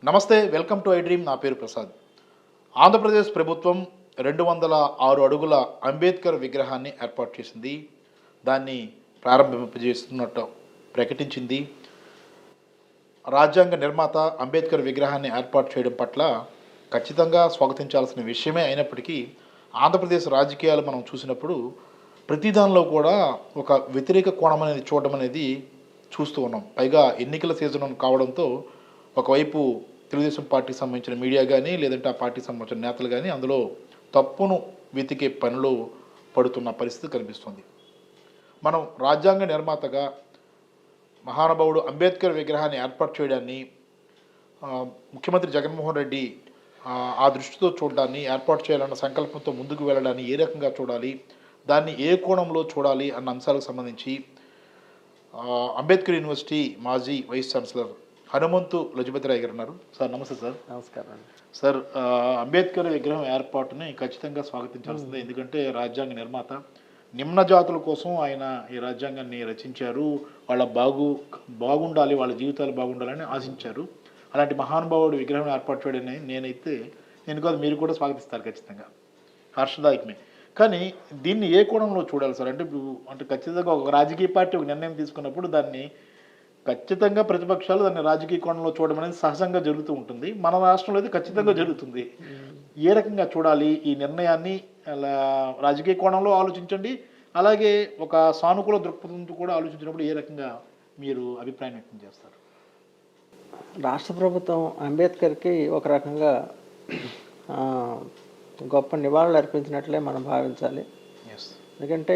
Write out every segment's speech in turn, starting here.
నమస్తే, welcome to I dream. నా పేరు ప్రసాద్. ఆంధ్రప్రదేశ్ ప్రభుత్వం 206 అడుగుల అంబేద్కర్ విగ్రహాన్ని ఏర్పాటు చేసింది. దాన్ని ప్రారంభింపజేస్తున్నట్టు ప్రకటించింది. రాజ్యాంగ నిర్మాత అంబేద్కర్ విగ్రహాన్ని ఏర్పాటు చేయడం పట్ల ఖచ్చితంగా స్వాగతించాల్సిన విషయమే అయినప్పటికీ, ఆంధ్రప్రదేశ్ రాజకీయాలు మనం చూసినప్పుడు ప్రతి దానిలో కూడా ఒక వ్యతిరేక కోణం అనేది చూడడం అనేది చూస్తూ ఉన్నాం. పైగా ఎన్నికల సీజన్ కావడంతో ఒకవైపు తెలుగుదేశం పార్టీకి సంబంధించిన మీడియా కానీ, లేదంటే ఆ పార్టీకి సంబంధించిన నేతలు కానీ అందులో తప్పును వెతికే పనిలో పడుతున్న పరిస్థితి కనిపిస్తుంది. మనం రాజ్యాంగ నిర్మాతగా మహానుభావుడు అంబేద్కర్ విగ్రహాన్ని ఏర్పాటు చేయడాన్ని ముఖ్యమంత్రి జగన్మోహన్ రెడ్డి ఆ దృష్టితో చూడడాన్ని, ఏర్పాటు చేయాలన్న సంకల్పంతో ముందుకు వెళ్ళడాన్ని ఏ రకంగా చూడాలి, దాన్ని ఏ కోణంలో చూడాలి అన్న అంశాలకు సంబంధించి అంబేద్కర్ యూనివర్సిటీ మాజీ వైస్ ఛాన్సలర్ హనుమంతు లజపతిరాయ్ గారు ఉన్నారు. సార్ నమస్తే. సార్ నమస్కారం. సార్, అంబేద్కర్ విగ్రహం ఏర్పాటుని ఖచ్చితంగా స్వాగతించాల్సిందే. ఎందుకంటే రాజ్యాంగ నిర్మాత, నిమ్న జాతుల కోసం ఆయన ఈ రాజ్యాంగాన్ని రచించారు. వాళ్ళ బాగుండాలి, వాళ్ళ జీవితాలు బాగుండాలని ఆశించారు. అలాంటి మహానుభావుడు విగ్రహం ఏర్పాటు చేయడని నేను కాదు, మీరు కూడా స్వాగతిస్తారు ఖచ్చితంగా, హర్షదాయకమే. కానీ దీన్ని ఏ కోణంలో చూడాలి సార్? అంటే ఖచ్చితంగా ఒక రాజకీయ పార్టీ ఒక నిర్ణయం తీసుకున్నప్పుడు దాన్ని ఖచ్చితంగా ప్రతిపక్షాలు దాన్ని రాజకీయ కోణంలో చూడడం అనేది సహజంగా జరుగుతూ ఉంటుంది. మన రాష్ట్రంలో అయితే ఖచ్చితంగా జరుగుతుంది. ఏ రకంగా చూడాలి ఈ నిర్ణయాన్ని? అలా రాజకీయ కోణంలో ఆలోచించండి, అలాగే ఒక సానుకూల దృక్పథంతో కూడా ఆలోచించినప్పుడు ఏ రకంగా మీరు అభిప్రాయం వ్యక్తం చేస్తారు? రాష్ట్ర ప్రభుత్వం అంబేద్కర్కి ఒక రకంగా గొప్ప నివాళులు అర్పించినట్లే మనం భావించాలి. ఎందుకంటే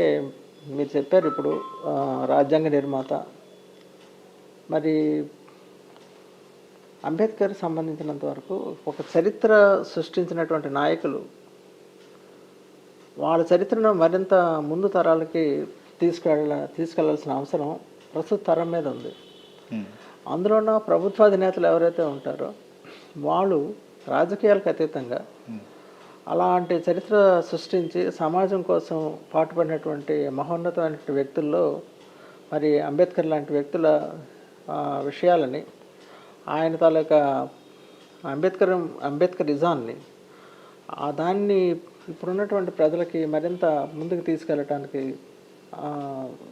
మీరు చెప్పారు ఇప్పుడు రాజ్యాంగ నిర్మాత. మరి అంబేద్కర్ సంబంధించినంత వరకు ఒక చరిత్ర సృష్టించినటువంటి నాయకులు వాళ్ళ చరిత్రను మరింత ముందు తరాలకి తీసుకెళ్లాల్సిన అవసరం ప్రస్తుత తరం మీద ఉంది. అందులోన ప్రభుత్వాధినేతలు ఎవరైతే ఉంటారో వాళ్ళు రాజకీయాలకు అతీతంగా అలాంటి చరిత్ర సృష్టించి సమాజం కోసం పాటుపడినటువంటి మహోన్నతమైన వ్యక్తుల్లో మరి అంబేద్కర్ లాంటి వ్యక్తుల విషయాలని, ఆయన తాలూకా అంబేద్కరిజాన్ని దాన్ని ఇప్పుడున్నటువంటి ప్రజలకి మరింత ముందుకు తీసుకెళ్ళటానికి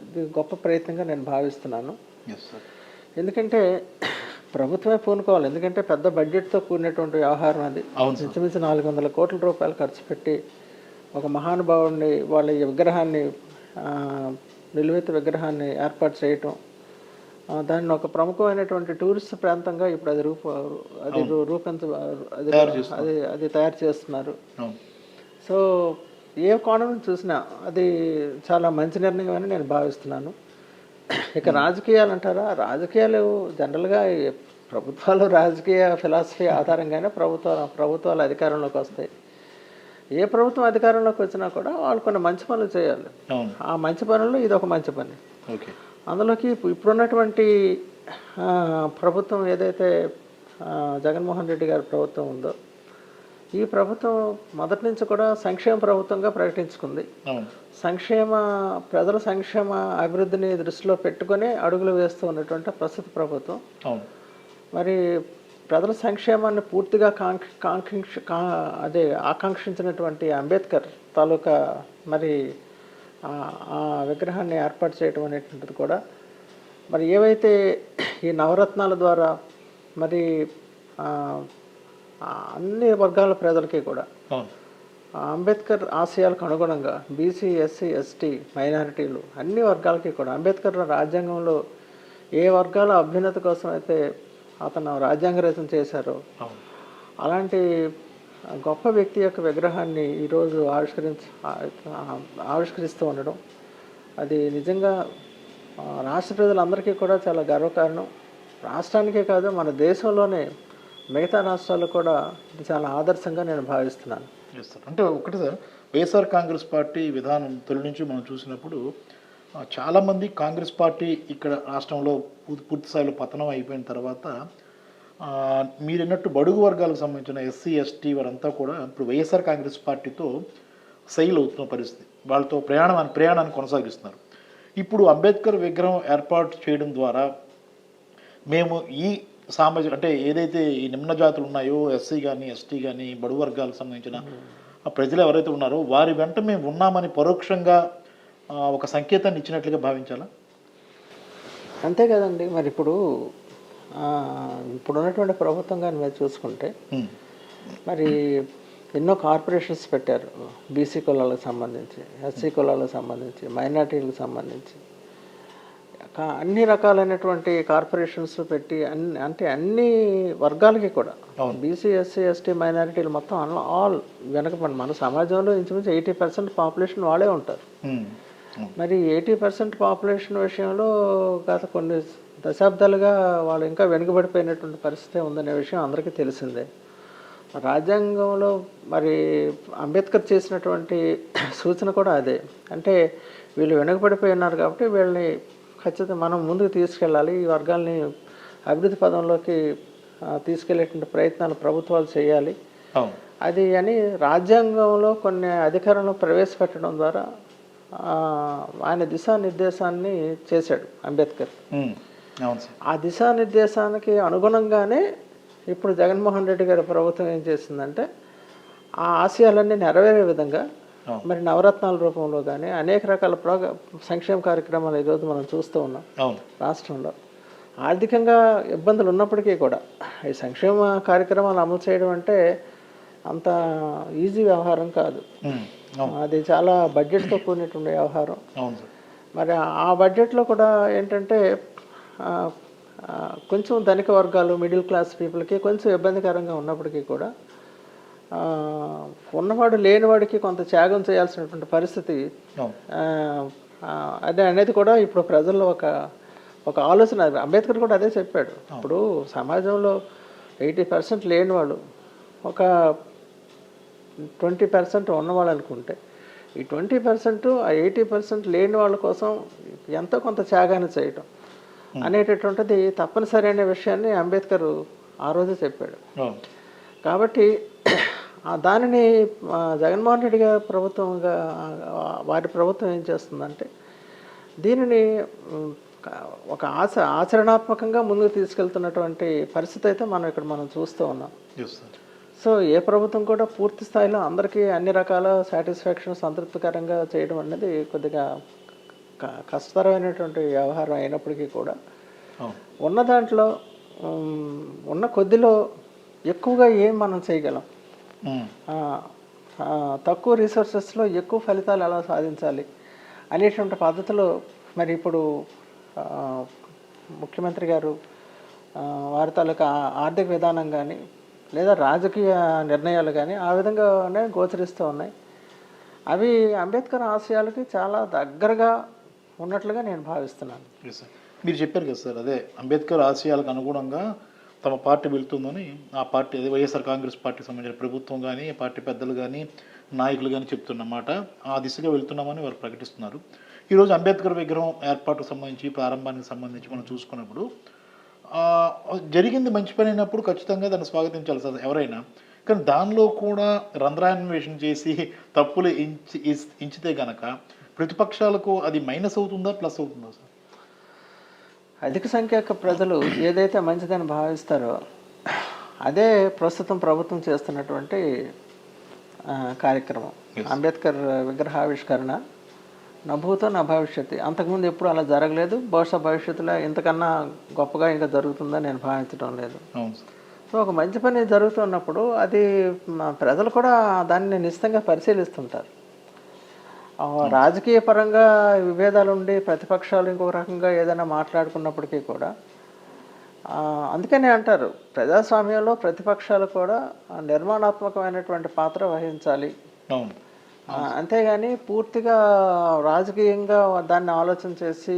ఇది గొప్ప ప్రయత్నంగా నేను భావిస్తున్నాను. ఎందుకంటే ప్రభుత్వమే పూనుకోవాలి. ఎందుకంటే పెద్ద బడ్జెట్తో కూడినటువంటి వ్యవహారం అది. ఇంచుమించు 400 కోట్ల రూపాయలు ఖర్చు పెట్టి ఒక మహానుభావుడిని వాళ్ళ విగ్రహాన్ని నిలువెత్తు విగ్రహాన్ని ఏర్పాటు చేయటం, దాన్ని ఒక ప్రముఖమైనటువంటి టూరిస్ట్ ప్రాంతంగా ఇప్పుడు అది తయారు చేస్తున్నారు. సో ఏ కోణం చూసినా అది చాలా మంచి నిర్ణయం అని నేను భావిస్తున్నాను. ఇక రాజకీయాలు అంటారా, రాజకీయాలు జనరల్గా ప్రభుత్వాలు రాజకీయ ఫిలాసఫీ ఆధారంగానే ప్రభుత్వాలు అధికారంలోకి వస్తాయి. ఏ ప్రభుత్వం అధికారంలోకి వచ్చినా కూడా వాళ్ళు కొన్ని మంచి పనులు చేయాలి. ఆ మంచి పనుల్లో ఇది ఒక మంచి పని. అందులోకి ఇప్పుడున్నటువంటి ప్రభుత్వం ఏదైతే జగన్మోహన్ రెడ్డి గారి ప్రభుత్వం ఉందో, ఈ ప్రభుత్వం మొదటి నుంచి కూడా సంక్షేమ ప్రభుత్వంగా ప్రకటించుకుంది. ప్రజల సంక్షేమ అభివృద్ధిని దృష్టిలో పెట్టుకుని అడుగులు వేస్తూ ఉన్నటువంటి ప్రస్తుత ప్రభుత్వం మరి ప్రజల సంక్షేమాన్ని పూర్తిగా ఆకాంక్షించినటువంటి అంబేద్కర్ తాలూకా మరి ఆ విగ్రహాన్ని ఏర్పాటు చేయడం అనేటువంటిది కూడా మరి ఏవైతే ఈ నవరత్నాల ద్వారా మరి అన్ని వర్గాల ప్రజలకి కూడా అంబేద్కర్ ఆశయాలకు అనుగుణంగా బీసీ, ఎస్సీ, ఎస్టీ, మైనారిటీలు అన్ని వర్గాలకి కూడా అంబేద్కర్ రాజ్యాంగంలో ఏ వర్గాల అభ్యున్నతి కోసం అయితే అతను రాజ్యాంగ రచన చేశారో అలాంటి గొప్ప వ్యక్తి యొక్క విగ్రహాన్ని ఈరోజు ఆవిష్కరిస్తూ ఉండడం అది నిజంగా రాష్ట్ర ప్రజలందరికీ కూడా చాలా గర్వకారణం. రాష్ట్రానికే కాదు మన దేశంలోనే మిగతా రాష్ట్రాలు కూడా ఇది చాలా ఆదర్శంగా నేను భావిస్తున్నాను. అంటే ఒకటి సార్, వైఎస్ఆర్ కాంగ్రెస్ పార్టీ విధానం తొలి నుంచి మనం చూసినప్పుడు చాలామంది కాంగ్రెస్ పార్టీ ఇక్కడ రాష్ట్రంలో పూర్తి స్థాయిలో పతనం అయిపోయిన తర్వాత మీరన్నట్టు బడుగు వర్గాలకు సంబంధించిన ఎస్సీ, ఎస్టీ వారంతా కూడా ఇప్పుడు వైఎస్ఆర్ కాంగ్రెస్ పార్టీతో సైల్ అవుతున్న పరిస్థితి. వాళ్ళతో ప్రయాణాన్ని కొనసాగిస్తున్నారు. ఇప్పుడు అంబేద్కర్ విగ్రహం ఏర్పాటు చేయడం ద్వారా మేము ఈ సామాజిక అంటే ఏదైతే ఈ నిమ్న జాతులు ఉన్నాయో ఎస్సీ కానీ ఎస్టీ కానీ బడుగు వర్గాలకు సంబంధించిన ఆ ప్రజలు ఎవరైతే ఉన్నారో వారి వెంట మేము ఉన్నామని పరోక్షంగా ఒక సంకేతాన్ని ఇచ్చినట్లుగా భావించాలా? అంతే కదండి. మరి ఇప్పుడు ఇప్పుడున్నటువంటి ప్రభుత్వం కానీ మీరు చూసుకుంటే మరి ఎన్నో కార్పొరేషన్స్ పెట్టారు. బీసీ కులాలకు సంబంధించి, ఎస్సీ కులాలకు సంబంధించి, మైనార్టీలకు సంబంధించి అన్ని రకాలైనటువంటి కార్పొరేషన్స్ పెట్టి అన్ని వర్గాలకి కూడా బీసీ, ఎస్సీ, ఎస్టీ, మైనారిటీలు మొత్తం ఆల్ వెనకబడి మన సమాజంలో ఇంచుమించు 80% పాపులేషన్ వాళ్ళే ఉంటారు. మరి 80% పాపులేషన్ విషయంలో గత కొన్ని దశాబ్దాలుగా వాళ్ళు ఇంకా వెనుకబడిపోయినటువంటి పరిస్థితి ఉందనే విషయం అందరికీ తెలిసిందే. రాజ్యాంగంలో మరి అంబేద్కర్ చేసినటువంటి సూచన కూడా అదే. అంటే వీళ్ళు వెనుకబడిపోయి ఉన్నారు కాబట్టి వీళ్ళని ఖచ్చితంగా మనం ముందుకు తీసుకెళ్ళాలి, ఈ వర్గాల్ని అభివృద్ధి పదంలోకి తీసుకెళ్లేటువంటి ప్రయత్నాలు ప్రభుత్వాలు చేయాలి అది అని రాజ్యాంగంలో కొన్ని అధికారాలను ప్రవేశపెట్టడం ద్వారా ఆయన దిశానిర్దేశాన్ని చేశాడు అంబేద్కర్. ఆ దిశానిర్దేశానికి అనుగుణంగానే ఇప్పుడు జగన్మోహన్ రెడ్డి గారి ప్రభుత్వం ఏం చేసిందంటే ఆ ఆశయాలన్నీ నెరవేరే విధంగా మరి నవరత్నాల రూపంలో కానీ అనేక రకాల సంక్షేమ కార్యక్రమాలు ఈరోజు మనం చూస్తూ ఉన్నాం. రాష్ట్రంలో ఆర్థికంగా ఇబ్బందులు ఉన్నప్పటికీ కూడా ఈ సంక్షేమ కార్యక్రమాలు అమలు చేయడం అంటే అంత ఈజీ వ్యవహారం కాదు. అది చాలా బడ్జెట్తో కూడినటువంటి వ్యవహారం. మరి ఆ బడ్జెట్లో కూడా ఏంటంటే కొంచెం ధనిక వర్గాలు, మిడిల్ క్లాస్ పీపుల్కి కొంచెం ఇబ్బందికరంగా ఉన్నప్పటికీ కూడా ఉన్నవాడు లేనివాడికి కొంత త్యాగం చేయాల్సినటువంటి పరిస్థితి అదే అనేది కూడా ఇప్పుడు ప్రజల్లో ఒక ఆలోచన. అంబేద్కర్ కూడా అదే చెప్పాడు. ఇప్పుడు సమాజంలో 80% లేనివాళ్ళు ఒక 20% ఉన్నవాళ్ళు అనుకుంటే ఈ 20% ఆ 80% లేని వాళ్ళ కోసం ఎంతో కొంత త్యాగాన్ని చేయటం అనేటటువంటిది తప్పనిసరి అనే విషయాన్ని అంబేద్కర్ ఆ రోజే చెప్పాడు. కాబట్టి దానిని జగన్మోహన్ రెడ్డి గారి ప్రభుత్వంగా వారి ప్రభుత్వం ఏం చేస్తుందంటే దీనిని ఒక ఆచరణాత్మకంగా ముందుకు తీసుకెళ్తున్నటువంటి పరిస్థితి అయితే మనం చూస్తూ ఉన్నాం. సో ఏ ప్రభుత్వం కూడా పూర్తి స్థాయిలో అందరికీ అన్ని రకాల సాటిస్ఫాక్షన్ సంతృప్తికరంగా చేయడం అనేది కొద్దిగా కష్టతరమైనటువంటి వ్యవహారం అయినప్పటికీ కూడా ఉన్న దాంట్లో ఉన్న కొద్దిలో ఎక్కువగా ఏం మనం చేయగలం, తక్కువ రిసోర్సెస్లో ఎక్కువ ఫలితాలు ఎలా సాధించాలి అనేటువంటి పద్ధతిలో మరి ఇప్పుడు ముఖ్యమంత్రి గారు వారి తాలూకా ఆర్థిక విధానం కానీ లేదా రాజకీయ నిర్ణయాలు కానీ ఆ విధంగానే గోచరిస్తూ ఉన్నాయి. అవి అంబేద్కర్ ఆశయాలకి చాలా దగ్గరగా ఉన్నట్లుగా నేను భావిస్తున్నాను. మీరు చెప్పారు కదా సార్, అదే అంబేద్కర్ ఆశయాలకు అనుగుణంగా తమ పార్టీ వెళ్తుందని ఆ పార్టీ అదే వైఎస్ఆర్ కాంగ్రెస్ పార్టీకి సంబంధించిన ప్రభుత్వం కానీ పార్టీ పెద్దలు కానీ నాయకులు కానీ చెప్తున్నమాట ఆ దిశగా వెళ్తున్నామని వారు ప్రకటిస్తున్నారు. ఈరోజు అంబేద్కర్ విగ్రహం ఏర్పాటుకు సంబంధించి ప్రారంభానికి సంబంధించి మనం చూసుకున్నప్పుడు జరిగింది మంచి పని అయినప్పుడు ఖచ్చితంగా దాన్ని స్వాగతించాలి సార్ ఎవరైనా. కానీ దానిలో కూడా రంధ్రాన్వేషణ చేసి తప్పులు ఇంచితే గనక ప్రతిపక్షాలకు అది మైనస్ అవుతుందా ప్లస్ అవుతుందా సార్? అధిక సంఖ్యాక ప్రజలు ఏదైతే మంచిదని భావిస్తారో అదే ప్రస్తుతం ప్రభుత్వం చేస్తున్నటువంటి కార్యక్రమం. అంబేద్కర్ విగ్రహావిష్కరణ నా భూతో నా భవిష్యత్తు. అంతకుముందు ఎప్పుడు అలా జరగలేదు. బహుశా భవిష్యత్తులో ఇంతకన్నా గొప్పగా ఇంకా జరుగుతుందని నేను భావించడం లేదు. సో ఒక మంచి పని జరుగుతున్నప్పుడు అది ప్రజలు కూడా దాన్ని నిశ్చితంగా పరిశీలిస్తుంటారు. రాజకీయ పరంగా విభేదాలు ఉండి ప్రతిపక్షాలు ఇంకొక రకంగా ఏదైనా మాట్లాడుకున్నప్పటికీ కూడా అందుకనే అంటారు ప్రజాస్వామ్యంలో ప్రతిపక్షాలు కూడా నిర్మాణాత్మకమైనటువంటి పాత్ర వహించాలి. అంతేగాని పూర్తిగా రాజకీయంగా దాన్ని ఆలోచన చేసి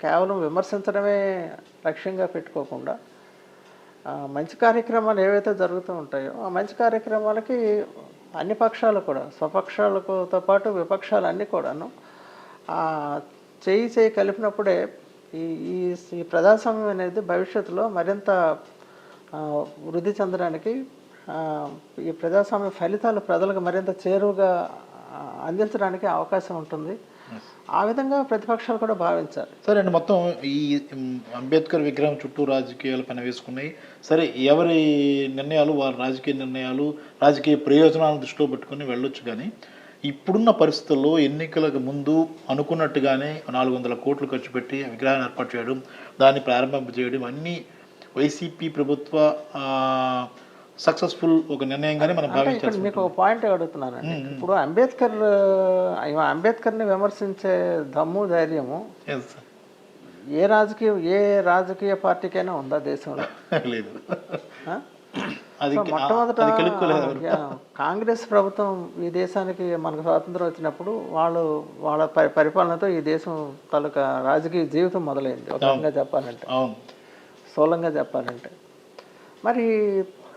కేవలం విమర్శించడమే లక్ష్యంగా పెట్టుకోకుండా మంచి కార్యక్రమాలు ఏవైతే జరుగుతూ ఉంటాయో ఆ మంచి కార్యక్రమాలకి అన్ని పక్షాలు కూడా స్వపక్షాలతో పాటు విపక్షాలు అన్నీ కూడాను చేయి కలిపినప్పుడే ఈ ప్రజాస్వామ్యం అనేది భవిష్యత్తులో మరింత వృద్ధి చెందడానికి ఈ ప్రజాస్వామ్య ఫలితాలు ప్రజలకు మరింత చేరువుగా అందించడానికి అవకాశం ఉంటుంది. ఆ విధంగా ప్రతిపక్షాలు కూడా భావించాలి. సరే అండి, మొత్తం ఈ అంబేద్కర్ విగ్రహం చుట్టూ రాజకీయాలు పని వేసుకున్నాయి. సరే, ఎవరి నిర్ణయాలు వారి రాజకీయ నిర్ణయాలు, రాజకీయ ప్రయోజనాలను దృష్టిలో పెట్టుకుని వెళ్ళొచ్చు. కానీ ఇప్పుడున్న పరిస్థితుల్లో ఎన్నికలకు ముందు అనుకున్నట్టుగానే 400 కోట్లు ఖర్చు పెట్టి విగ్రహాన్ని ఏర్పాటు చేయడం, దాన్ని ప్రారంభింపజేయడం అన్నీ వైసీపీ ప్రభుత్వ సక్సెస్ఫుల్ ఒక నిర్ణయంగానే మనం భావించాలి. మీకు ఒక పాయింట్ అడుగుతున్నానండి. ఇప్పుడు అంబేద్కర్ని విమర్శించే దమ్ము, ధైర్యము ఏ రాజకీయ పార్టీకైనా ఉందా దేశంలో? లేదు. మొట్టమొదట కాంగ్రెస్ ప్రభుత్వం ఈ దేశానికి మనకు స్వాతంత్రం వచ్చినప్పుడు వాళ్ళ పరిపాలనతో ఈ దేశం తాలూకా రాజకీయ జీవితం మొదలైంది. ఒక రకంగా చెప్పాలంటే, స్థూలంగా చెప్పాలంటే. మరి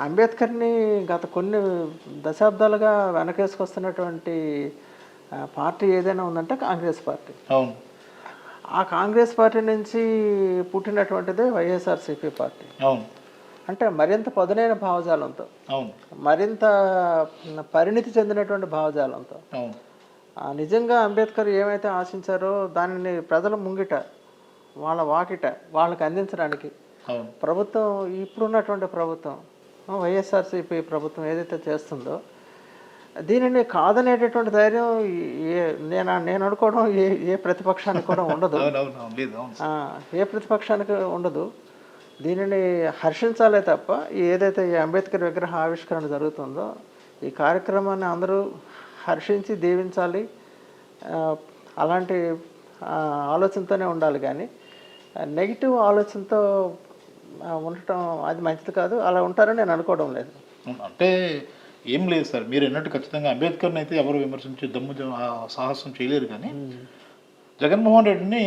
అంబేద్కర్ని గత కొన్ని దశాబ్దాలుగా వెనకేసుకొస్తున్నటువంటి పార్టీ ఏదైనా ఉందంటే కాంగ్రెస్ పార్టీ. అవును. ఆ కాంగ్రెస్ పార్టీ నుంచి పుట్టినటువంటిదే వైఎస్ఆర్సీపీ పార్టీ. అవును. అంటే మరింత పదునైన భావజాలంతో, అవును, మరింత పరిణితి చెందినటువంటి భావజాలంతో, అవును, నిజంగా అంబేద్కర్ ఏమైతే ఆశించారో దానిని ప్రజల ముంగిట, వాళ్ళ వాకిట వాళ్ళకి అందించడానికి ప్రభుత్వం, ఇప్పుడున్నటువంటి ప్రభుత్వం, వైఎస్ఆర్సీపీ ప్రభుత్వం ఏదైతే చేస్తుందో దీనిని కాదనేటటువంటి ధైర్యం నేను అనుకోవడం ఏ ప్రతిపక్షానికి కూడా ఉండదు. ఏ ప్రతిపక్షానికి ఉండదు. దీనిని హర్షించాలే తప్ప ఏదైతే ఈ అంబేద్కర్ విగ్రహ ఆవిష్కరణ జరుగుతుందో ఈ కార్యక్రమాన్ని అందరూ హర్షించి దీవించాలి. అలాంటి ఆలోచనతోనే ఉండాలి. కానీ నెగిటివ్ ఆలోచనతో ఉండటం అది మంచిది కాదు. అలా ఉంటారని నేను అనుకోవడం లేదు. అంటే ఏం లేదు సార్, మీరు అన్నట్టు ఖచ్చితంగా అంబేద్కర్ని అయితే ఎవరు విమర్శించే దమ్ము సాహసం చేయలేరు. కానీ జగన్మోహన్ రెడ్డిని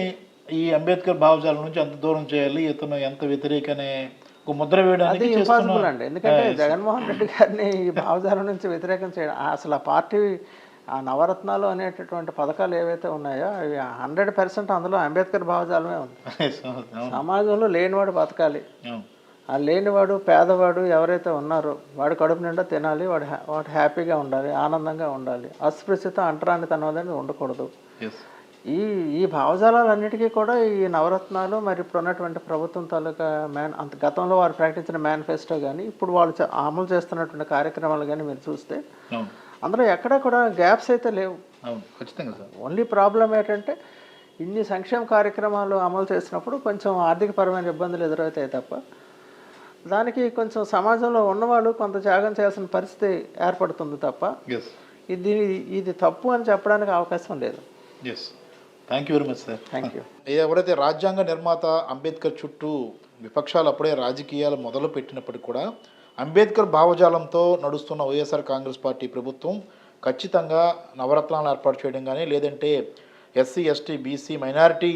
ఈ అంబేద్కర్ భావజాలం నుంచి ఎంత దూరం చేయాలి, ఇతను ఎంత వ్యతిరేకనే ఒక ముద్ర వేయడానికి ఇంపాసిబుల్ అండి. ఎందుకంటే జగన్మోహన్ రెడ్డి గారిని ఈ భావజాలం నుంచి వ్యతిరేకం చేయడం, అసలు ఆ పార్టీ ఆ నవరత్నాలు అనేటటువంటి పథకాలు ఏవైతే ఉన్నాయో అవి 100% అందులో అంబేద్కర్ భావజాలమే ఉంది. సమాజంలో లేనివాడు బతకాలి, ఆ లేనివాడు పేదవాడు ఎవరైతే ఉన్నారో వాడు కడుపు నిండా తినాలి, వాడు హ్యాపీగా ఉండాలి, ఆనందంగా ఉండాలి, అస్పృశ్యత అంటరానితనం అనేది ఉండకూడదు. ఈ భావజాలన్నిటికీ కూడా ఈ నవరత్నాలు మరి ఇప్పుడు ఉన్నటువంటి ప్రభుత్వం తాలూకా గతంలో వారు ప్రకటించిన మేనిఫెస్టో కానీ ఇప్పుడు వాళ్ళు అమలు చేస్తున్నటువంటి కార్యక్రమాలు కానీ మీరు చూస్తే అందులో ఎక్కడా కూడా గ్యాప్స్ అయితే లేవు. ఓన్లీ ప్రాబ్లం ఏంటంటే ఇన్ని సంక్షేమ కార్యక్రమాలు అమలు చేసినప్పుడు కొంచెం ఆర్థికపరమైన ఇబ్బందులు ఎదురవుతాయి తప్ప దానికి కొంచెం సమాజంలో ఉన్నవాళ్ళు కొంత త్యాగం చేయాల్సిన పరిస్థితి ఏర్పడుతుంది తప్ప ఇది తప్పు అని చెప్పడానికి అవకాశం లేదు. Thank you very much sir. Thank you. ఎవరైతే రాజ్యాంగ నిర్మాత అంబేద్కర్ చుట్టూ విపక్షాలు అప్పుడే రాజకీయాలు మొదలు పెట్టినప్పటికీ కూడా అంబేద్కర్ భావజాలంతో నడుస్తున్న వైఎస్ఆర్ కాంగ్రెస్ పార్టీ ప్రభుత్వం ఖచ్చితంగా నవరత్నాలు ఏర్పాటు చేయడం కానీ లేదంటే ఎస్సీ, ఎస్టీ, బీసీ, మైనారిటీ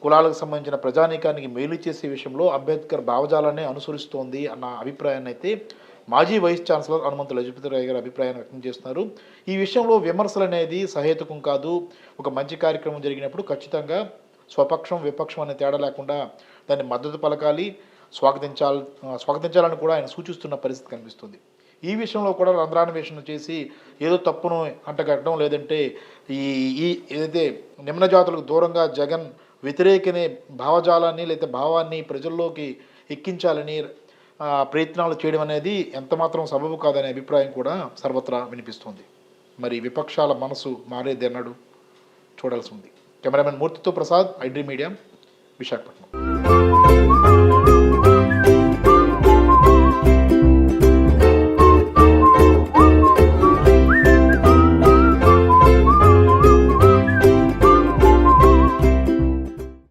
కులాలకు సంబంధించిన ప్రజానీకానికి మేలు చేసే విషయంలో అంబేద్కర్ భావజాలాన్ని అనుసరిస్తోంది అన్న అభిప్రాయాన్ని అయితే మాజీ వైస్ ఛాన్సలర్ హనుమంతు లజపతిరాయ్ గారి అభిప్రాయాన్ని వ్యక్తం చేస్తున్నారు. ఈ విషయంలో విమర్శలు అనేది సహేతుకం కాదు. ఒక మంచి కార్యక్రమం జరిగినప్పుడు ఖచ్చితంగా స్వపక్షం విపక్షం అనే తేడా లేకుండా దాన్ని మద్దతు పలకాలి, స్వాగతించాలని కూడా ఆయన సూచిస్తున్న పరిస్థితి కనిపిస్తుంది. ఈ విషయంలో కూడా రంధ్రాన్వేషణ చేసి ఏదో తప్పును అంటగట్టడం లేదంటే ఈ ఏదైతే నిమ్న జాతులకు దూరంగా జగన్ వ్యతిరేకనే భావజాలాన్ని లేదా భావాన్ని ప్రజల్లోకి ఎక్కించాలని ప్రయత్నాలు చేయడం అనేది ఎంతమాత్రం సబబు కాదనే అభిప్రాయం కూడా సర్వత్రా వినిపిస్తుంది. మరి విపక్షాల మనసు మారేది అన్నాడు చూడాల్సి ఉంది. కెమెరామెన్ మూర్తితో ప్రసాద్, ఐడ్రీ మీడియా, విశాఖపట్నం.